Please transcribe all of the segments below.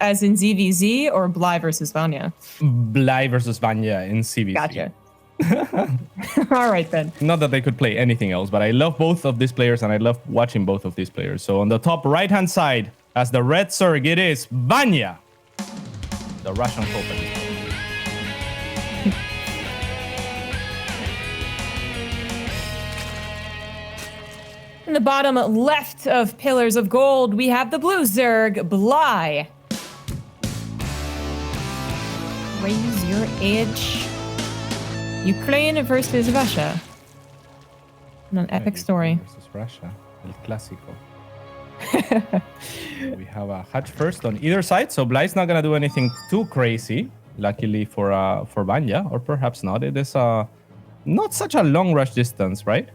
as in ZVZ or Bly versus Vanya? Bly versus Vanya in CVC. Gotcha. All right, then. Not that they could play anything else, but I love both of these players, and I love watching both of these players. So on the top right-hand side, as the red Zerg, it is Vanya, the Russian Copen. In the bottom left of Pillars of Gold, we have the blue Zerg, Bly. Raise your edge. Ukraine versus Russia. An epic story. Versus Russia. El Clásico. We have a Hatch first on either side, so Bly's not going to do anything too crazy, luckily for Vanya, or perhaps not. It is not such a long rush distance, right?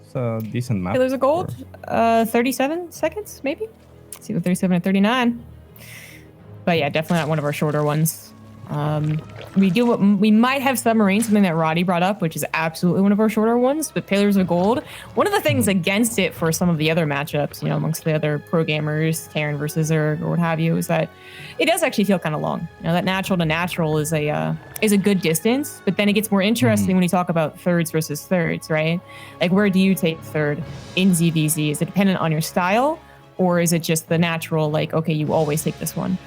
It's a decent map. Pillars of Gold, 37 seconds, maybe? Let's see, 37 and 39. But yeah, definitely not one of our shorter ones. We might have Submarine, something that Roddy brought up, which is absolutely one of our shorter ones, but Pillars of Gold, one of the things against it for some of the other matchups, amongst the other pro gamers, Terran versus Zerg or what have you, is that it does actually feel kind of long. That natural to natural is a good distance, but then it gets more interesting when you talk about thirds versus thirds, right? Like, where do you take third in ZVZ? Is it dependent on your style, or is it just the natural, like, okay, you always take this one?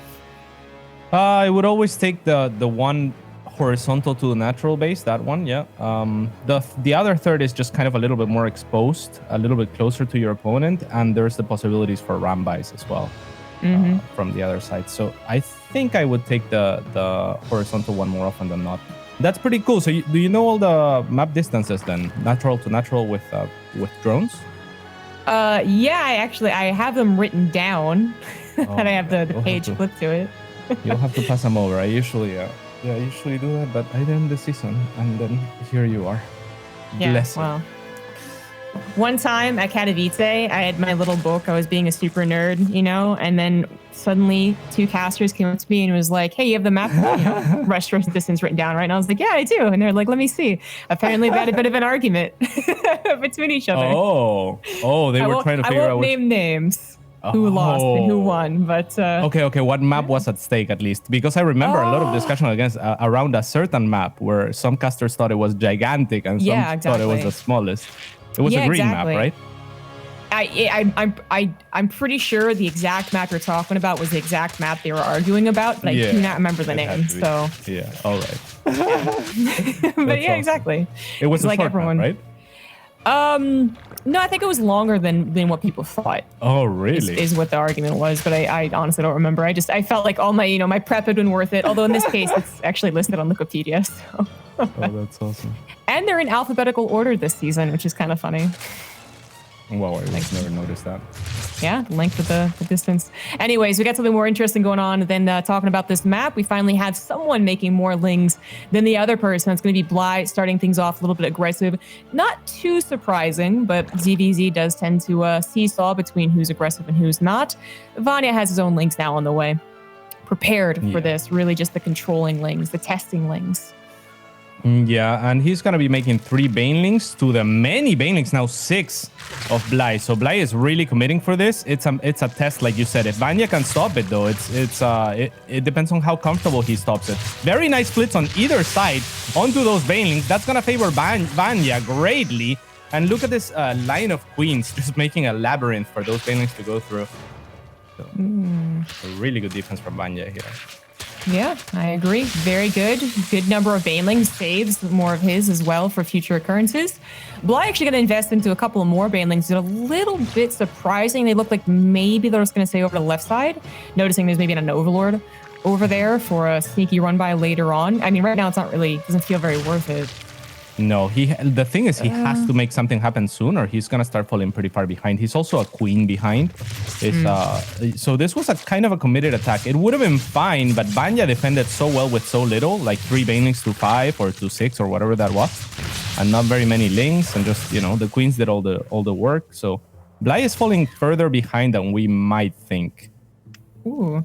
I would always take the one horizontal to the natural base, that one, yeah. The other third is just kind of a little bit more exposed, a little bit closer to your opponent, and there's the possibilities for ram buys as well from the other side. So I think I would take the horizontal one more often than not. That's pretty cool. So do you know all the map distances then, natural to natural with drones? Yeah, I have them written down, and I have the page flipped to it. You'll have to pass them over. I usually do that, but I didn't this season, and then here you are. Bless well. One time at Katowice, I had my little book. I was being a super nerd, and then suddenly two casters came up to me and was like, "Hey, you have the map, rush distance written down, right?" And I was like, "Yeah, I do." And they're like, "Let me see." Apparently, they had a bit of an argument between each other. They were trying to figure out. I won't name names. Who lost and who won, but okay, what map was at stake at least? Because I remember a lot of discussion around a certain map where some casters thought it was gigantic and some thought it was the smallest. It was a green map, right? I'm pretty sure the exact map you're talking about was the exact map they were arguing about, but I do not remember the name. So yeah, all right. But yeah, awesome. Exactly. It was like everyone, map, right? No, I think it was longer than what people thought. Oh, really? Is what the argument was, but I honestly don't remember. I felt like all my my prep had been worth it. Although in this case, it's actually listed on Wikipedia. So. Oh, that's awesome. And they're in alphabetical order this season, which is kind of funny. Wow, I just never noticed that. Yeah, the length of the distance. Anyways, we got something more interesting going on than talking about this map. We finally have someone making more lings than the other person. It's going to be Bly starting things off a little bit aggressive. Not too surprising, but ZVZ does tend to seesaw between who's aggressive and who's not. Vanya has his own lings now on the way. Prepared for this, really just the controlling lings, the testing lings. Yeah, and he's going to be making 3 Banelings to the many Banelings, now 6 of Bly. So Bly is really committing for this. It's a test, like you said. If Vanya can stop it, though, it depends on how comfortable he stops it. Very nice splits on either side onto those Banelings. That's going to favor Vanya greatly. And look at this line of queens, just making a labyrinth for those Banelings to go through. So, a really good defense from Vanya here. Yeah, I agree. Very good. Good number of Banelings, saves more of his as well for future occurrences. Bly actually going to invest into a couple of more Banelings. It's a little bit surprising. They look like maybe they're just going to stay over the left side, noticing there's maybe an Overlord over there for a sneaky run by later on. I mean, right now it's not really, doesn't feel very worth it. No, the thing is he has to make something happen soon or he's going to start falling pretty far behind. He's also a queen behind. So this was a kind of a committed attack. It would have been fine, but Vanya defended so well with so little, like 3 Banelings to 5 or to 6 or whatever that was. And not very many links and just, the queens did all the work. So Bly is falling further behind than we might think. Ooh.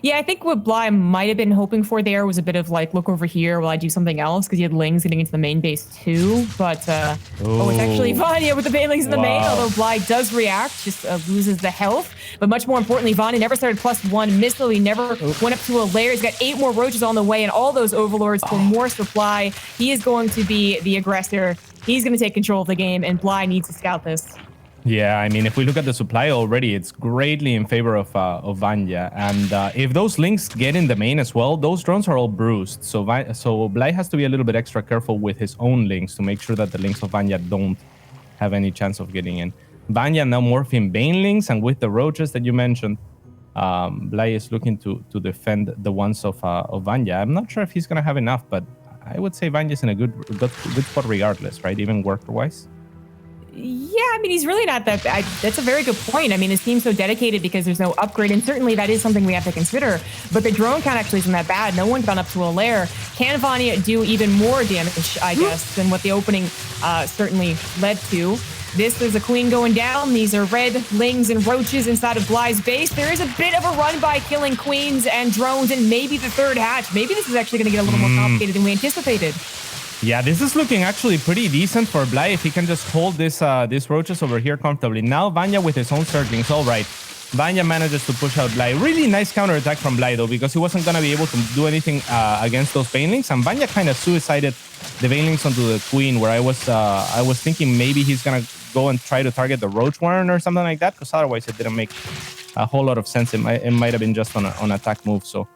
Yeah, I think what Bly might have been hoping for there was a bit of like, look over here while I do something else, because he had Lings getting into the main base too. But, it's actually Vanya with the Banelings in the main, although Bly does react, just loses the health. But much more importantly, Vanya never started +1 missile. He never went up to a lair. He's got 8 more roaches on the way, and all those overlords for more supply. He is going to be the aggressor. He's going to take control of the game, and Bly needs to scout this. Yeah, I mean, if we look at the supply already, it's greatly in favor of Vanya. And if those links get in the main as well, those drones are all bruised. So Bly has to be a little bit extra careful with his own links to make sure that the links of Vanya don't have any chance of getting in. Vanya now morphing banelings, and with the roaches that you mentioned, Bly is looking to defend the ones of Vanya. I'm not sure if he's going to have enough, but I would say Vanya's in a good spot regardless, right? Even worker-wise. Yeah, I mean, he's really not that bad. That's a very good point. I mean, his team's so dedicated because there's no upgrade, and certainly that is something we have to consider. But the drone count actually isn't that bad. No one's gone up to a lair. Can Vanya do even more damage, I guess, than what the opening certainly led to? This is a queen going down. These are red lings and roaches inside of Bly's base. There is a bit of a run by killing queens and drones and maybe the third hatch. Maybe this is actually going to get a little more complicated than we anticipated. Yeah, this is looking actually pretty decent for Bly if he can just hold these roaches over here comfortably. Now Vanya with his own circlings. All right. Vanya manages to push out Bly. Really nice counterattack from Bly, though, because he wasn't going to be able to do anything against those banelings. And Vanya kind of suicided the banelings onto the queen, where I was thinking maybe he's going to go and try to target the roach warren or something like that, because otherwise it didn't make a whole lot of sense. It might have been just on an attack move. So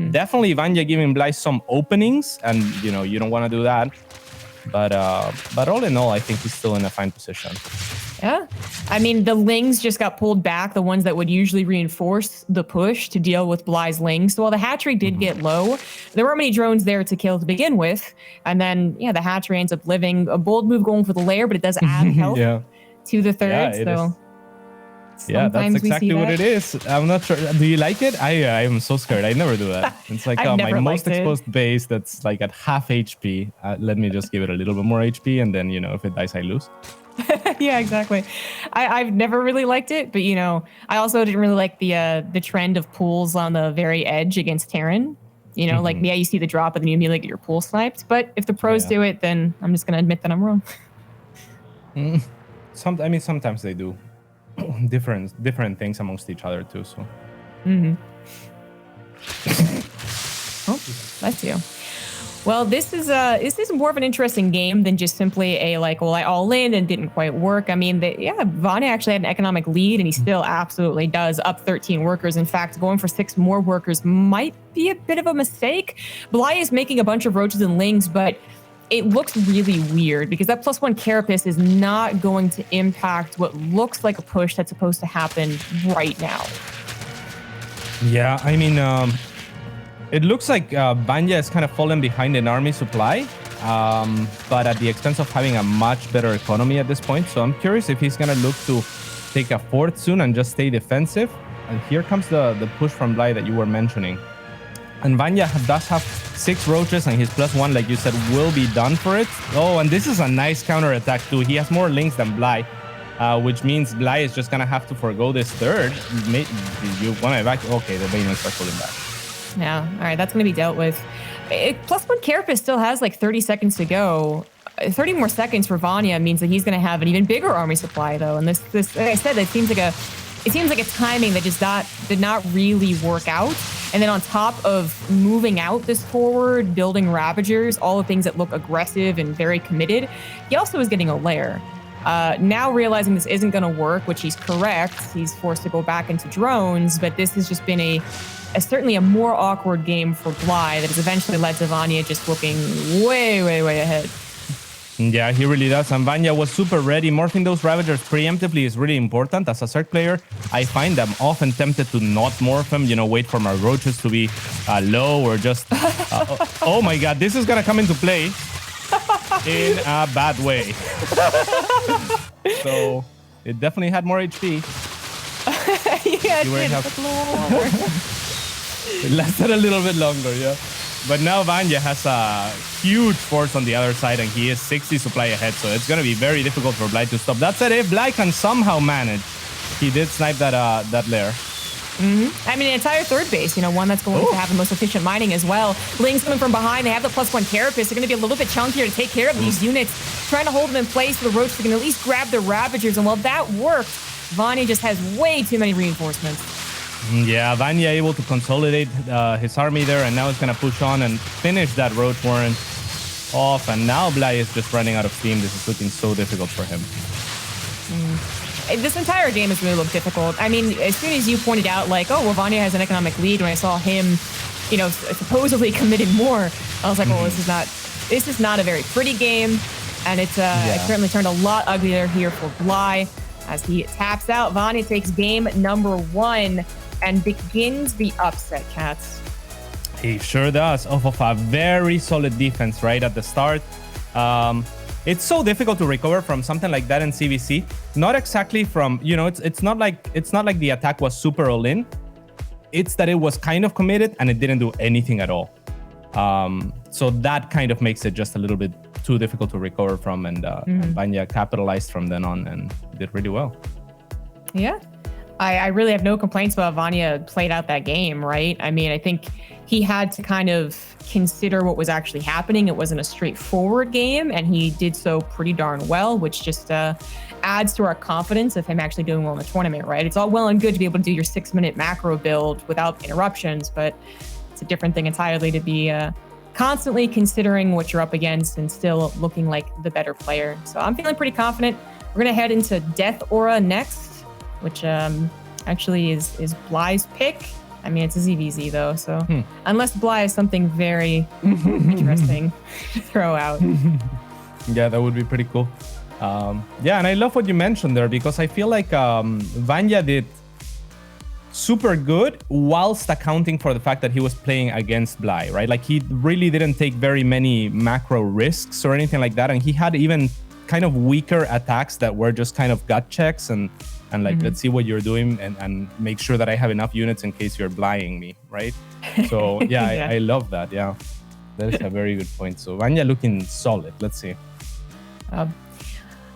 definitely Vanya giving Bly some openings, and you don't want to do that. But all in all, I think he's still in a fine position. Yeah. I mean, the lings just got pulled back, the ones that would usually reinforce the push to deal with Bly's lings. So while the hatchery did get low, there weren't many drones there to kill to begin with. And then, the hatchery ends up living. A bold move going for the lair, but it does add health to the third. Yeah, that's exactly what it is. I'm not sure. Do you like it? I am so scared. I never do that. It's like my most exposed base that's like at half HP. Let me just give it a little bit more HP, and then, if it dies, I lose. Yeah, exactly. I've never really liked it, but I also didn't really like the trend of pools on the very edge against Terran. Like, you see the drop and then you immediately get your pool sniped. But if the pros do it, then I'm just gonna admit that I'm wrong. Sometimes they do different things amongst each other too. So. Oh, bless you. Well, this is more of an interesting game than just simply I all in and didn't quite work. I mean, Vanya actually had an economic lead, and he still absolutely does, up 13 workers. In fact, going for 6 more workers might be a bit of a mistake. Bly is making a bunch of roaches and lings, but it looks really weird because that +1 carapace is not going to impact what looks like a push that's supposed to happen right now. Yeah, I mean, it looks like Vanya is kind of fallen behind in army supply, but at the expense of having a much better economy at this point. So I'm curious if he's going to look to take a fourth soon and just stay defensive. And here comes the push from Bly that you were mentioning. And Vanya does have 6 roaches, and his +1, like you said, will be done for it. Oh, and this is a nice counter attack too. He has more links than Bly, which means Bly is just going to have to forgo this third. You want to evacuate? Okay, the banelings are pulling back. Yeah, all right, that's going to be dealt with. +1 carapace still has like 30 seconds to go. 30 more seconds for Vanya means that he's going to have an even bigger army supply, though. And this, like I said, it seems like a timing that just did not really work out. And then on top of moving out this forward, building Ravagers, all the things that look aggressive and very committed, he also is getting a lair. Now realizing this isn't going to work, which he's correct, he's forced to go back into drones, but this has just been certainly a more awkward game for Bly that has eventually led to Vanya just looking way, way, way ahead. Yeah, he really does. And Vanya was super ready. Morphing those Ravagers preemptively is really important. As a Zerg player, I find I'm often tempted to not morph them, wait for my roaches to be low or just... oh my god, this is going to come into play in a bad way. So, it definitely had more HP. Yeah, it did. It lasted a little bit longer, yeah. But now Vanya has a huge force on the other side, and he is 60 supply ahead, so it's going to be very difficult for Bly to stop. That said, if Bly can somehow manage, he did snipe that lair. I mean, an entire third base, one that's going to have the most efficient mining as well. Ling's coming from behind. They have the +1 Carapace. They're going to be a little bit chunkier to take care of these units, trying to hold them in place for the Roach. They can at least grab the Ravagers. And while that worked, Vanya just has way too many reinforcements. Yeah, Vanya able to consolidate his army there, and now he's going to push on and finish that Roach Warren off. And now Bly is just running out of steam. This is looking so difficult for him. This entire game has really looked difficult. I mean, as soon as you pointed out, like, oh, well, Vanya has an economic lead, when I saw him, supposedly committing more, I was like, well, this is not a very pretty game. And it certainly turned a lot uglier here for Bly. As he taps out, Vanya takes game number 1 and begins the upset, Cats. He sure does, off of a very solid defense right at the start. It's so difficult to recover from something like that in CVC. Not exactly from, it's not like the attack was super all in. It's that it was kind of committed and it didn't do anything at all. So that kind of makes it just a little bit too difficult to recover from, and Vanya capitalized from then on and did really well. Yeah. I really have no complaints about Vanya played out that game, right? I mean, I think he had to kind of consider what was actually happening. It wasn't a straightforward game, and he did so pretty darn well, which just adds to our confidence of him actually doing well in the tournament, right? It's all well and good to be able to do your 6-minute macro build without interruptions, but it's a different thing entirely to be constantly considering what you're up against and still looking like the better player. So I'm feeling pretty confident. We're going to head into Death Aura next, which actually is Bly's pick. I mean, it's a ZVZ though, so unless Bly has something very interesting to throw out. Yeah, that would be pretty cool. Yeah, and I love what you mentioned there, because I feel like Vanya did super good whilst accounting for the fact that he was playing against Bly, right? Like, he really didn't take very many macro risks or anything like that, and he had even kind of weaker attacks that were just kind of gut checks and like, let's see what you're doing and make sure that I have enough units in case you're blying me, right? So yeah, I love that. Yeah, that is a very good point. So Vanya looking solid. Let's see.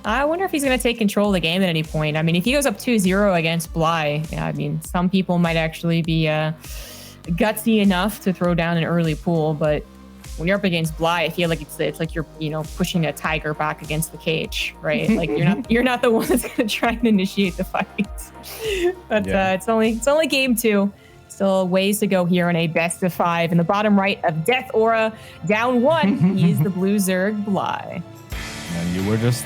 I wonder if he's going to take control of the game at any point. I mean, if he goes up 2-0 against Bly, I mean, some people might actually be gutsy enough to throw down an early pool, but when you're up against Bly, I feel like it's like you're pushing a tiger back against the cage, right? Like you're not the one that's gonna try and initiate the fight. But it's only game 2. Still ways to go here on a best of 5. In the bottom right of Death Aura, down 1, he is the blue Zerg Bly. And you were just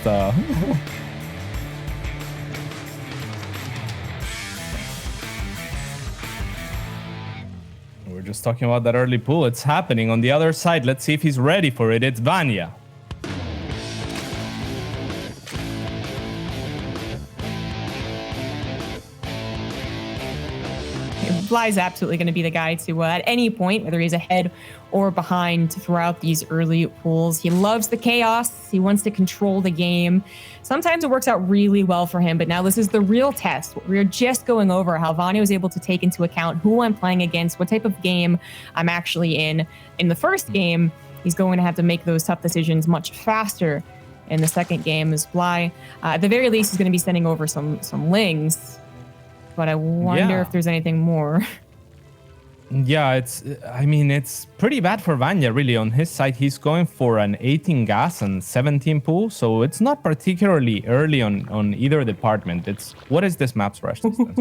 we're just talking about that early pool. It's happening on the other side. Let's see if he's ready for it. It's Vanya. Bly's absolutely going to be the guy to, at any point, whether he's ahead or behind throughout these early pools. He loves the chaos. He wants to control the game. Sometimes it works out really well for him, but now this is the real test. We're just going over how Vanya was able to take into account who I'm playing against, what type of game I'm actually in. In the first game, he's going to have to make those tough decisions much faster. In the second game, as Bly, at the very least, is going to be sending over some Lings. But I wonder if there's anything more. Yeah, it's pretty bad for Vanya, really. On his side, he's going for an 18 gas and 17 pool, so it's not particularly early on either department. What is this map's rush distance?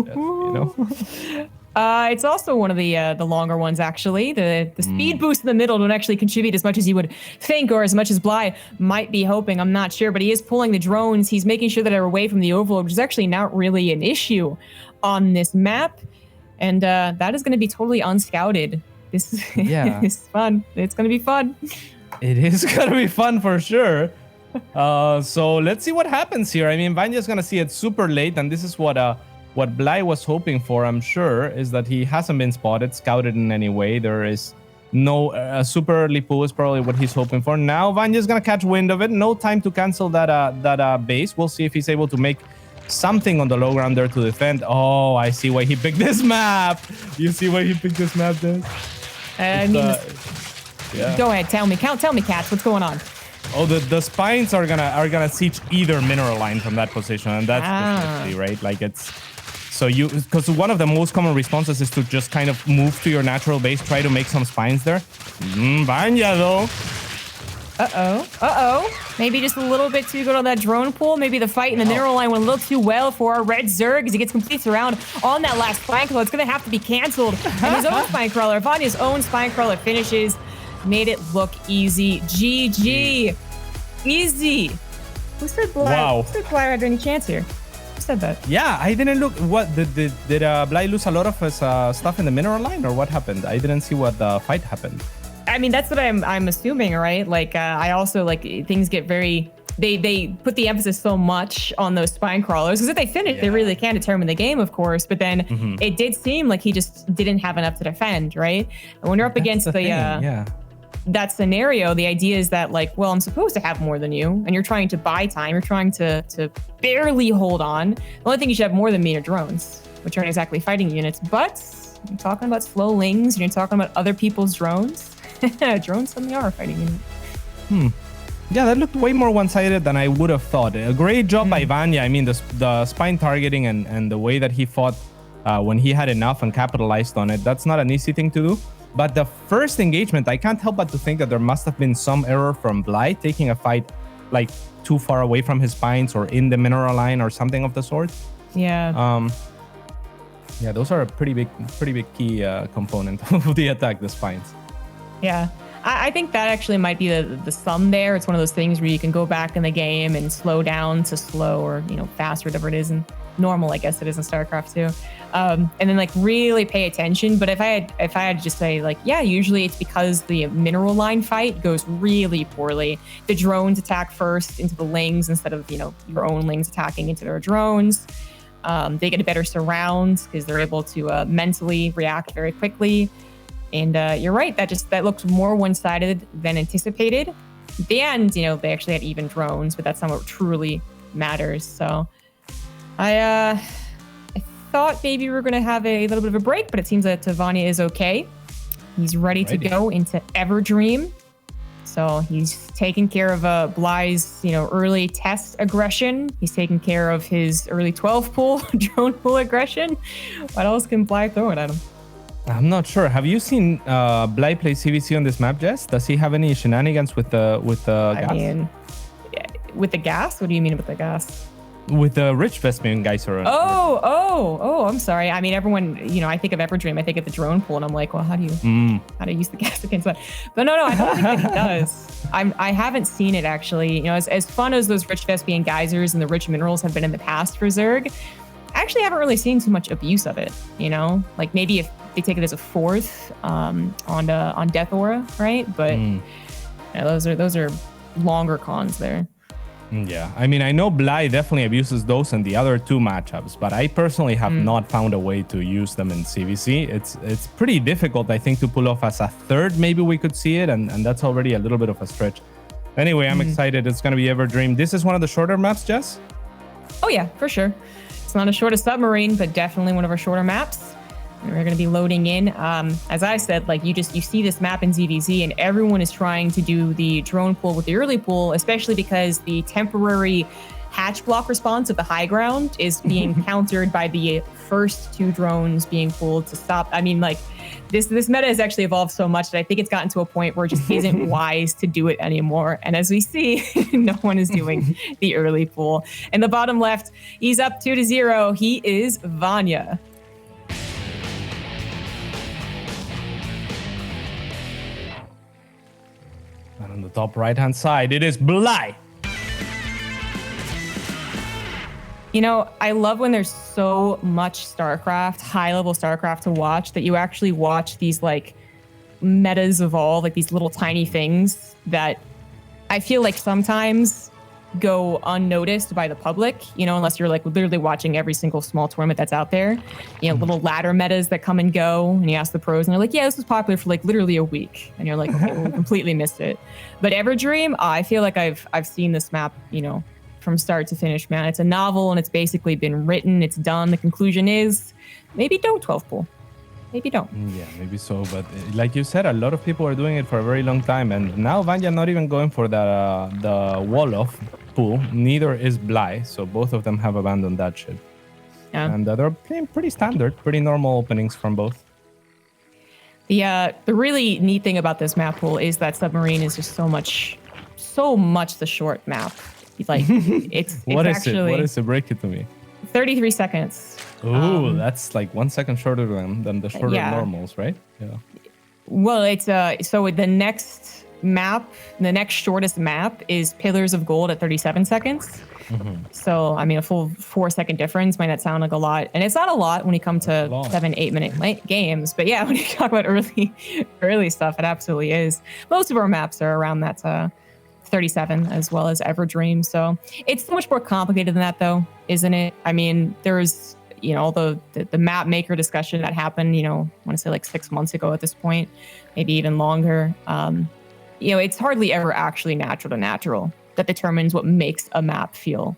It's also one of the longer ones, actually. The speed boost in the middle don't actually contribute as much as you would think, or as much as Bly might be hoping. I'm not sure, but he is pulling the drones. He's making sure that they're away from the overload, which is actually not really an issue on this map. And that is going to be totally unscouted. This is fun. It's going to be fun. It is going to be fun for sure. So let's see what happens here. I mean, Vanya's going to see it super late, and this is what Bly was hoping for, I'm sure, is that he hasn't been spotted, scouted in any way. There is no super early pool is probably what he's hoping for. Now Vanya's going to catch wind of it. No time to cancel that base. We'll see if he's able to make something on the low ground there to defend. Oh, I see why he picked this map. You see why he picked this map then? Go ahead, tell me, Cats, what's going on? Oh, the spines are gonna siege either mineral line from that position, and that's right. Like, it's So because one of the most common responses is to just kind of move to your natural base, try to make some spines there. Vanya though. Maybe just a little bit too good on that drone pool. Maybe the fight in the mineral line went a little too well for our red Zerg as he gets complete surround on that last spine crawler. It's going to have to be canceled. And his own spine crawler, Vanya's own spine crawler finishes. Made it look easy. GG. Easy. Who said Bly? Wow. Who said Bly had any chance here? Who said that? Yeah, I didn't look. What did Bly lose a lot of his stuff in the mineral line, or what happened? I didn't see what the fight happened. I mean, that's what I'm assuming, right? Like, I also, like, things get very... They put the emphasis so much on those spine crawlers, because if they finish, they really can determine the game, of course. But then it did seem like he just didn't have enough to defend, right? And when you're up against that scenario, the idea is that, like, well, I'm supposed to have more than you, and you're trying to buy time. You're trying to barely hold on. The only thing you should have more than me are drones, which aren't exactly fighting units. But you're talking about slow lings, and you're talking about other people's drones. Drones suddenly are fighting units. Yeah, that looked way more one-sided than I would have thought. A great job by Vanya. I mean, the spine targeting and the way that he fought when he had enough and capitalized on it, that's not an easy thing to do. But the first engagement, I can't help but to think that there must have been some error from Bly taking a fight like too far away from his spines or in the mineral line or something of the sort. Yeah. Yeah, those are a pretty big key component of the attack, the spines. Yeah. I think that actually might be the sum there. It's one of those things where you can go back in the game and slow down to slow or, fast, whatever it is. And normal, I guess it is in StarCraft too. And then like really pay attention. But if I had to just say like, yeah, usually it's because the mineral line fight goes really poorly. The drones attack first into the lings instead of, your own lings attacking into their drones. They get a better surround because they're able to mentally react very quickly. And you're right, that looks more one-sided than anticipated. At the end, they actually had even drones, but that's not what truly matters. So I thought maybe we were going to have a little bit of a break, but it seems that Vanya is okay. He's ready to go into Everdream. So he's taking care of Bly's, early test aggression. He's taking care of his early 12 pool, drone pool aggression. What else can Bly throw it at him? I'm not sure. Have you seen Bly play CVC on this map, Jess? Does he have any shenanigans with the gas? I mean, with the gas? What do you mean with the gas? With the Rich Vespian Geyser. Oh, I'm sorry. I mean, everyone, I think of Everdream, I think of the drone pool, and I'm like, well, how do you use the gas against that? But no, I don't think that he does. I haven't seen it actually. As fun as those Rich Vespian Geysers and the rich minerals have been in the past for Zerg, I actually haven't really seen too much abuse of it, Like maybe if they take it as a fourth on Death Aura, right? But those are longer cons there. Yeah, I mean, I know Bly definitely abuses those in the other two matchups, but I personally have not found a way to use them in CVC. It's pretty difficult, I think, to pull off as a third. Maybe we could see it, and that's already a little bit of a stretch. Anyway, I'm excited. It's going to be Everdream. This is one of the shorter maps, Jess? Oh, yeah, for sure. It's not as short as Submarine, but definitely one of our shorter maps. And we're going to be loading in. As I said, like you see this map in ZVZ, and everyone is trying to do the drone pool with the early pool, especially because the temporary hatch block response of the high ground is being countered by the first two drones being pulled to stop. I mean, like this meta has actually evolved so much that I think it's gotten to a point where it just isn't wise to do it anymore. And as we see, no one is doing the early pool. In the bottom left, he's up 2-0. He is Vanya. And on the top right-hand side, it is Bly. I love when there's so much StarCraft, high-level StarCraft to watch, that you actually watch these, like, metas evolve, like these little tiny things that I feel like sometimes go unnoticed by the public, unless you're, like, literally watching every single small tournament that's out there. Little ladder metas that come and go, and you ask the pros, and they're like, yeah, this was popular for, like, literally a week. And you're like, okay, well, we completely missed it. But Everdream, I feel like I've seen this map, from start to finish, man. It's a novel and it's basically been written. It's done. The conclusion is maybe don't 12 pool. Maybe don't. Yeah, maybe so. But like you said, a lot of people are doing it for a very long time. And now Vanya not even going for the wall-off pool. Neither is Bly. So both of them have abandoned that shit. Yeah. And they're pretty standard, pretty normal openings from both. The really neat thing about this map pool is that Submarine is just so much the short map. Like it's What is actually it? What is it? Break it to me. 33 seconds. Ooh, that's like 1 second shorter than the shorter yeah. normals, right? Yeah. Well, it's so the next shortest map is Pillars of Gold at 37 seconds. So, I mean, a full 4 second difference might not sound like a lot. And it's not a lot when you come to 7-8 minute games. But yeah, when you talk about early stuff, it absolutely is. Most of our maps are around that 37 as well as Everdream. So it's so much more complicated than that, though, isn't it? I mean, there's, all the map maker discussion that happened, I want to say like 6 months ago at this point, maybe even longer. It's hardly ever actually natural to natural that determines what makes a map feel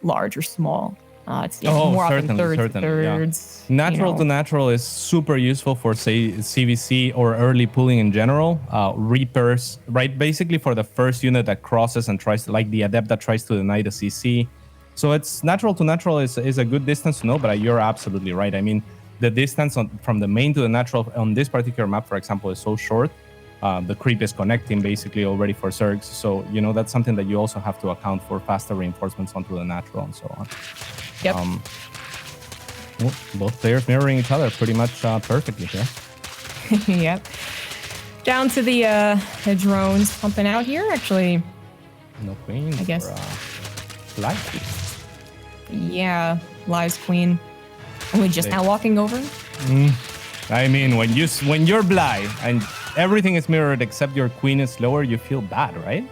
large or small. It's more often thirds. Yeah. Natural to natural is super useful for, say, CVC or early pooling in general. Reapers, right? Basically for the first unit that crosses and tries to, like the adept that tries to deny the CC. So it's natural to natural is a good distance to know, but you're absolutely right. I mean, the distance from the main to the natural on this particular map, for example, is so short. The creep is connecting basically already for Zergs. So, that's something that you also have to account for faster reinforcements onto the natural and so on. Yep. Both players mirroring each other pretty much perfectly here. Yep. Down to the drones pumping out here, actually. No queen. I guess. Live. Yeah, Live's queen. Only just now walking over. I mean, when you're Bly and everything is mirrored except your queen is lower, you feel bad, right?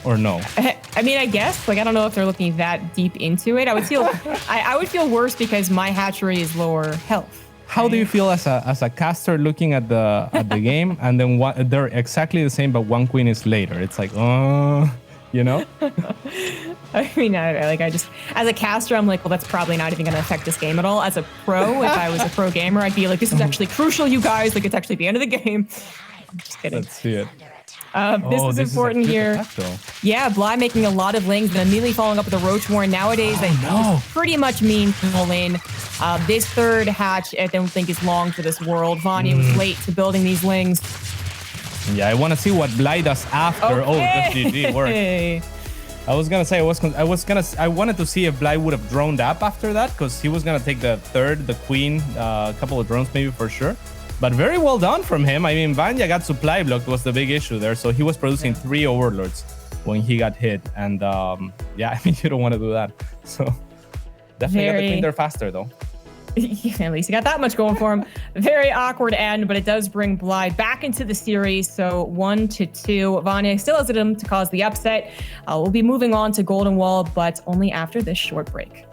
Or no? I mean, I guess. Like, I don't know if they're looking that deep into it. I would feel, I would feel worse because my hatchery is lower health. How do you feel as a caster looking at the game, and then they're exactly the same, but one queen is later? It's like, I mean, I just, as a caster, I'm like, well, that's probably not even going to affect this game at all. As a pro, if I was a pro gamer, I'd be like, this is actually crucial, you guys. Like, it's actually the end of the game. I'm just kidding. Let's see it. This is important here. Yeah, Bly making a lot of lings and immediately following up with a Roach Warren. Nowadays, pretty much mean all in. This third hatch, I don't think is long for this world. Vanya was late to building these lings. Yeah, I want to see what Bly does after. Okay. Oh, that's GG work. I was gonna say I wanted to see if Bly would have droned up after that, because he was gonna take the third, the queen, a couple of drones maybe for sure. But very well done from him. I mean, Vanya got supply blocked was the big issue there, so he was producing 3 overlords when he got hit, and yeah, I mean, you don't want to do that. So definitely got the queen there faster though. At least he got that much going for him. Very awkward end, but it does bring Bly back into the series. So 1-2. Vanya still has it in to cause the upset. We'll be moving on to Golden Wall, but only after this short break.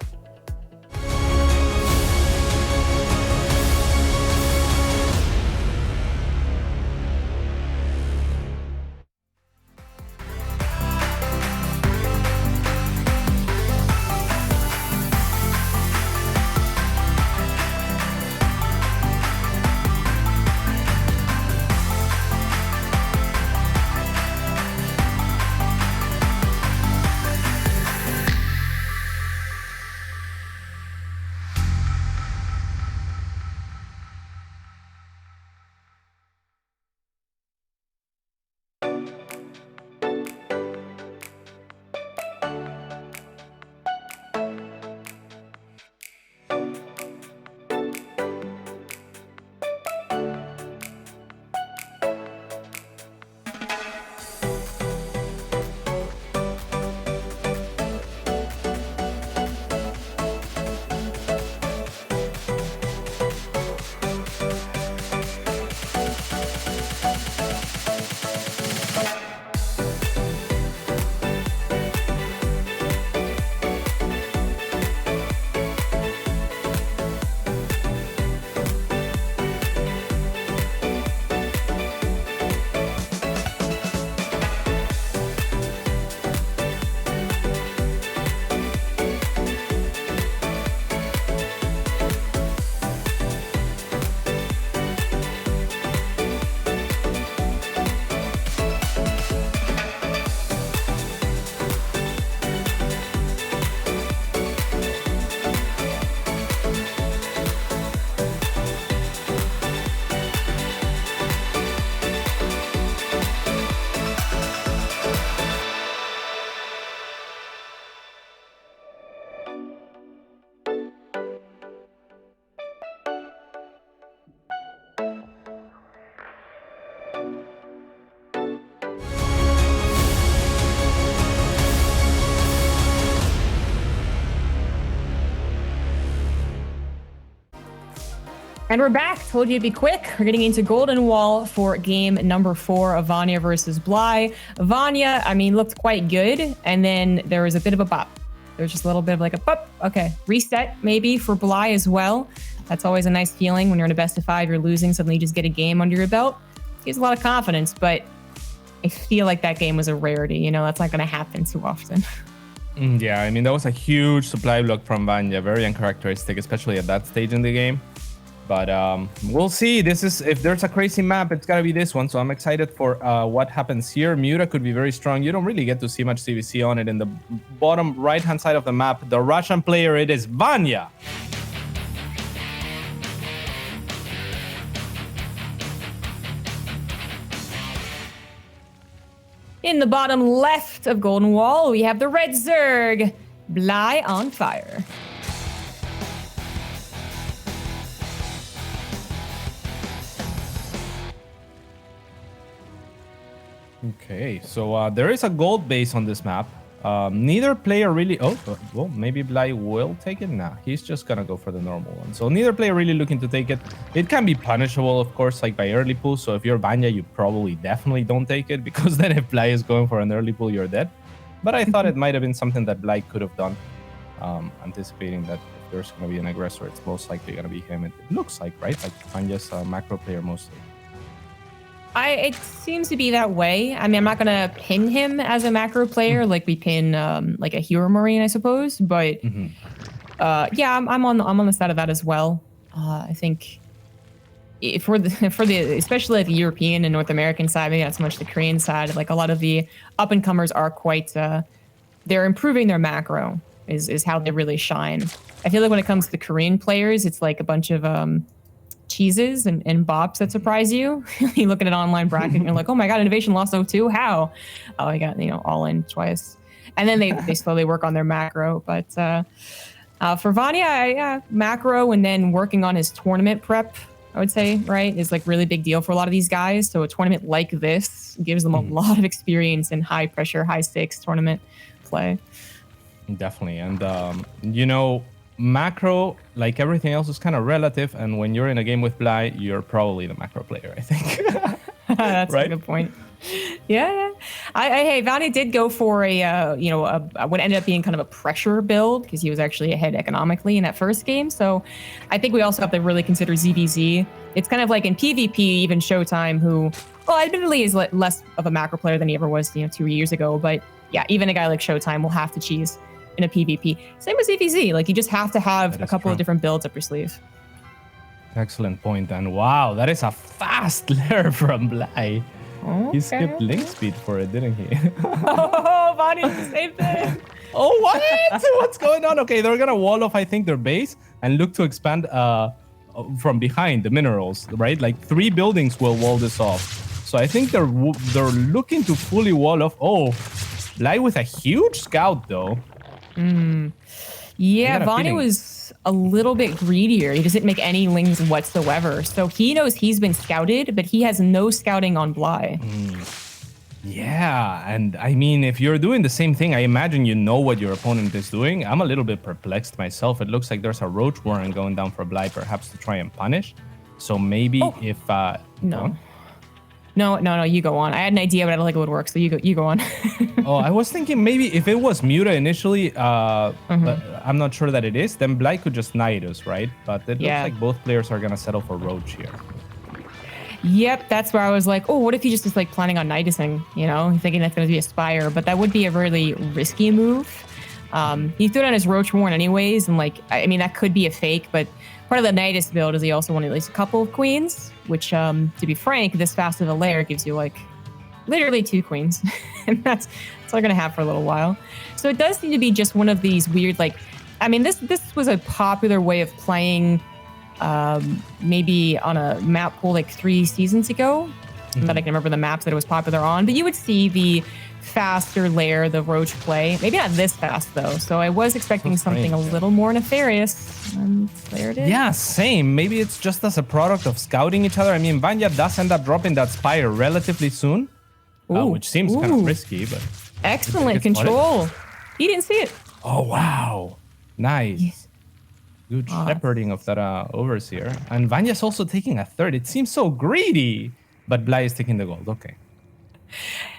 And we're back. Told you it'd be quick. We're getting into Golden Wall for game number 4 of Vanya versus Bly. Vanya, I mean, looked quite good. And then there was a bit of a bop. There was just a little bit of like a bop. Okay, reset maybe for Bly as well. That's always a nice feeling when you're in a best of 5, you're losing, suddenly you just get a game under your belt. Gives a lot of confidence, but I feel like that game was a rarity. You know, that's not going to happen too often. Yeah, I mean, that was a huge supply block from Vanya. Very uncharacteristic, especially at that stage in the game. But we'll see. This is, if there's a crazy map, it's got to be this one. So I'm excited for what happens here. Muta could be very strong. You don't really get to see much CVC on it. In the bottom right-hand side of the map, the Russian player, it is Vanya. In the bottom left of Golden Wall, we have the red Zerg, Bly on fire. Okay, so there is a gold base on this map. Neither player really... Oh, well, maybe Bly will take it. Nah, he's just gonna go for the normal one. So neither player really looking to take it. It can be punishable, of course, like by early pull. So if you're Vanya, you probably definitely don't take it, because then if Bly is going for an early pull, you're dead. But I thought it might have been something that Bly could have done, anticipating that if there's gonna be an aggressor, it's most likely gonna be him. It looks like, right? Like Vanya's a macro player mostly. It seems to be that way. I mean, I'm not gonna pin him as a macro player like we pin like a Hero Marine, I suppose. But yeah, I'm on the side of that as well. I think for the especially like the European and North American side, maybe not so much the Korean side. Like a lot of the up and comers are quite they're improving their macro is how they really shine. I feel like when it comes to Korean players, it's like a bunch of cheeses and bops that surprise you. You look at an online bracket and you're like, oh my god, Innovation lost 0-2. How? Oh, I got, all in twice. And then they slowly work on their macro. But for Vanya, yeah, macro and then working on his tournament prep, I would say, right, is like really big deal for a lot of these guys. So a tournament like this gives them a lot of experience in high pressure, high stakes tournament play. Definitely. And macro, like everything else, is kind of relative, and when you're in a game with Bly, you're probably the macro player, I think. That's right? A good point. Yeah. Hey, Vanya did go for what ended up being kind of a pressure build, because he was actually ahead economically in that first game. So I think we also have to really consider ZVZ. It's kind of like in PvP, even Showtime, who, well, admittedly is less of a macro player than he ever was, 2 years ago. But yeah, even a guy like Showtime will have to cheese in a PvP. Same with ZVZ. Like, you just have to have a couple of different builds up your sleeve. Excellent point. And wow, that is a fast lair from Bly. Okay. He skipped link speed for it, didn't he? Oh, Vanya did the same thing. Oh, what? What's going on? Okay, they're gonna wall off, I think, their base and look to expand from behind the minerals, right? Like 3 buildings will wall this off. So I think they're looking to fully wall off. Oh, Bly with a huge scout though. Yeah, Vanya was a little bit greedier. He doesn't make any lings whatsoever. So he knows he's been scouted, but he has no scouting on Bly. Yeah, and I mean, if you're doing the same thing, I imagine you know what your opponent is doing. I'm a little bit perplexed myself. It looks like there's a Roach Warren going down for Bly, perhaps to try and punish. So maybe if... No, you go on. I had an idea, but I don't think it would work, so you go on. Oh, I was thinking maybe if it was Muta initially, but I'm not sure that it is, then Bly could just knight us, right? But it looks like both players are going to settle for Roach here. Yep, that's where I was like, oh, what if he just is like planning on knighting, thinking that's going to be a Spire, but that would be a really risky move. He threw down his Roach Warren anyways, and that could be a fake, but part of the Nidus build is he also wanted at least a couple of queens, which, to be frank, this fast of a layer gives you like literally 2 queens. And that's all they're going to have for a little while. So it does seem to be just one of these weird, this was a popular way of playing maybe on a map pool like 3 seasons ago. That I can remember the maps that it was popular on. But you would see the faster layer, the Roach play. Maybe not this fast, though. So I was expecting something a little more nefarious. And there it is. Yeah, same. Maybe it's just as a product of scouting each other. I mean, Vanya does end up dropping that Spire relatively soon, which seems kind of risky. But excellent control. He didn't see it. Oh, wow. Nice. Good shepherding of that Overseer. And Vanya's also taking a third. It seems so greedy. But Bly is taking the gold. Okay.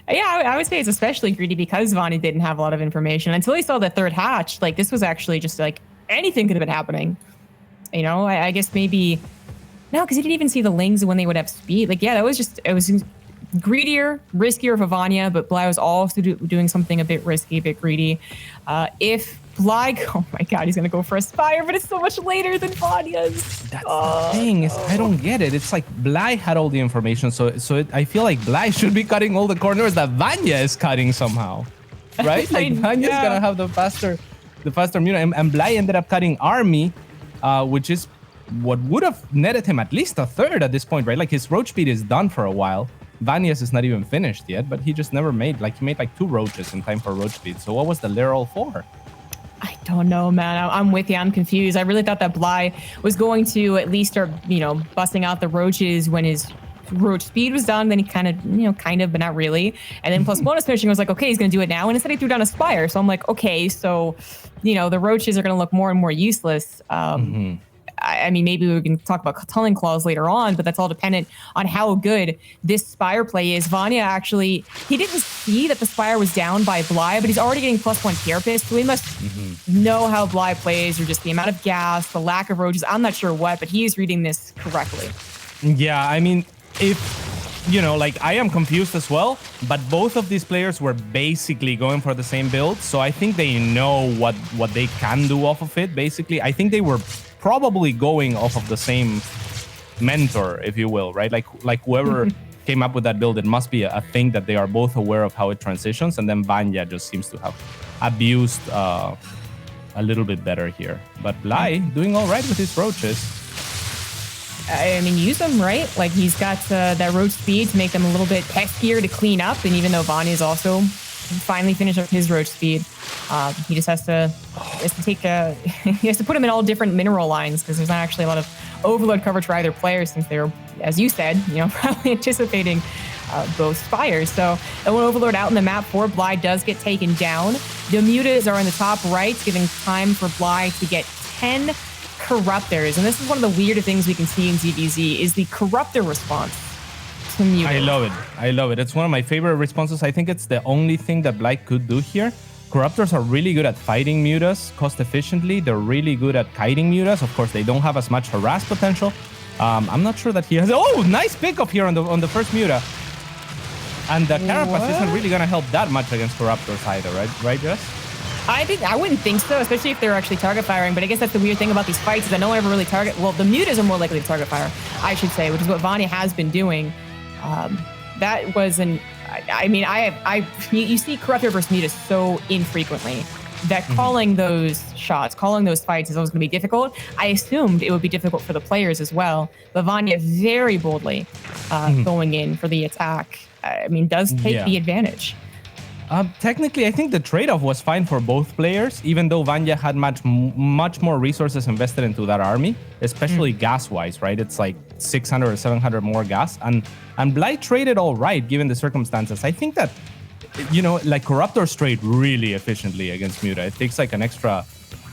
Yeah, I would say it's especially greedy because Vanya didn't have a lot of information. Until he saw the third hatch, like, this was actually just, like, anything could have been happening. You know, I guess maybe... No, because he didn't even see the Lings when they would have speed. Like, yeah, that was just... It was greedier, riskier for Vanya, but Bly was also doing something a bit risky, a bit greedy. If Bly... Oh my god, he's going to go for a Spire, but it's so much later than Vanya's. That's the thing. I don't get it. It's like Bly had all the information, so I feel like Bly should be cutting all the corners that Vanya is cutting somehow. Right? Like, Vanya's going to have the faster Muta. And Bly ended up cutting Army, which is what would have netted him at least a third at this point, right? Like, his roach speed is done for a while. Vanya's is not even finished yet, but he just never made, like, he made like 2 roaches in time for roach speed. So what was the Laurel for? I don't know, man. I'm with you. I'm confused. I really thought that Bly was going to at least start, you know, busting out the roaches when his roach speed was done. Then he kind of, but not really. And then plus bonus finishing was like, okay, he's going to do it now. And instead he threw down a Spire. So I'm like, okay, so, you know, the roaches are going to look more and more useless. I mean, maybe we can talk about tunneling claws later on, but that's all dependent on how good this Spire play is. Vanya actually, he didn't see that the Spire was down by Bly, but he's already getting +1 carapace, so he must know how Bly plays, or just the amount of gas, the lack of roaches. I'm not sure what, but he is reading this correctly. Yeah, I mean, if, you know, like, I am confused as well, but both of these players were basically going for the same build, so I think they know what they can do off of it, basically. I think they were probably going off of the same mentor, if you will, right? Like whoever came up with that build, it must be a thing that they are both aware of how it transitions, and then Vanya just seems to have abused a little bit better here. But Bly doing all right with his roaches. I mean, use them, right? Like, he's got that roach speed to make them a little bit peskier to clean up, and even though Vanya's also finally finished up his roach speed, he just has to take he has to put him in all different mineral lines, because there's not actually a lot of overload coverage for either player, since they're, as you said, you know, probably anticipating both Spires. So the one overload out in the map for Bly does get taken down. The mutas are in the top right, giving time for Bly to get 10 corruptors, and this is one of the weirder things we can see in ZVZ is the corruptor response. I love it. It's one of my favorite responses. I think it's the only thing that Bly could do here. Corruptors are really good at fighting mutas cost efficiently. They're really good at kiting mutas. Of course, they don't have as much harass potential. I'm not sure that he has... Oh, nice pickup here on the first muta. And the Carapace isn't really going to help that much against Corruptors either, right, Jess? I wouldn't think so, especially if they're actually target firing. But I guess that's the weird thing about these fights is that no one ever really target... Well, the mutas are more likely to target fire, I should say, which is what Vanya has been doing. That was an... I mean, you see Corruptor versus Muta so infrequently that calling those shots, calling those fights is always going to be difficult. I assumed it would be difficult for the players as well. But Vanya very boldly going in for the attack, I mean, does take the advantage. Technically, I think the trade-off was fine for both players, even though Vanya had much more resources invested into that army, especially gas-wise, right? It's like 600 or 700 more gas. And Bly traded all right, given the circumstances. I think that, you know, like, Corruptors trade really efficiently against Muta. It takes like an extra,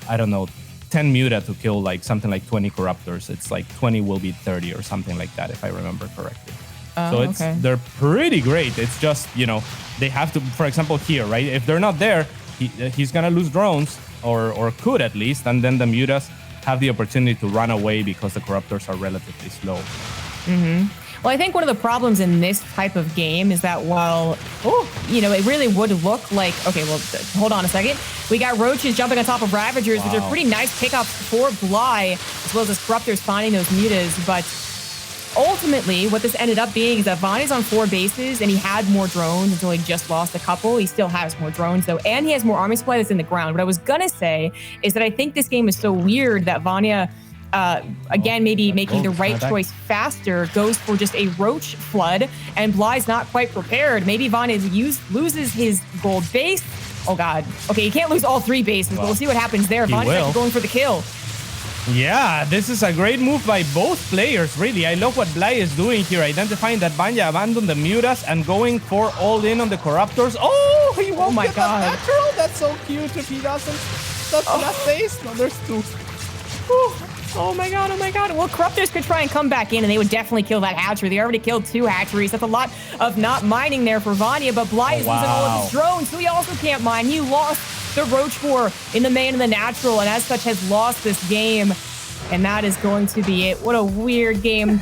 I don't know, 10 Muta to kill like something like 20 Corruptors. It's like 20 will be 30 or something like that, if I remember correctly. So they're pretty great. It's just, you know, they have to, for example, here, right? If they're not there, he's going to lose drones, or could at least, and then the mutas have the opportunity to run away because the Corruptors are relatively slow. Well, I think one of the problems in this type of game is that while, you know, it really would look like, okay, well, hold on a second. We got Roaches jumping on top of Ravagers, which are pretty nice pickups for Bly, as well as Corruptors finding those mutas, but ultimately, what this ended up being is that Vanya's on 4 bases, and he had more drones until he just lost a couple. He still has more drones, though, and he has more army supply that's in the ground. What I was going to say is that I think this game is so weird that Vanya, again, maybe making the right choice faster, goes for just a Roach flood, and Bly's not quite prepared. Maybe Vanya loses his gold base. Oh, God. Okay, he can't lose all 3 bases, but we'll see what happens there. Vanya's going for the kill. Yeah, this is a great move by both players, really. I love what Bly is doing here, identifying that Vanya abandoned the mutas and going for all in on the Corruptors. Oh, he won't get that natural. That's so cute if he doesn't. That's last base. No, there's 2. Oh my god, oh my god. Well, Corruptors could try and come back in, and they would definitely kill that hatchery. They already killed 2 hatcheries. That's a lot of not mining there for Vanya, but Bly is using all of his drones, so he also can't mine. He lost the Roach War in the main and the natural, and as such has lost this game. And that is going to be it. What a weird game.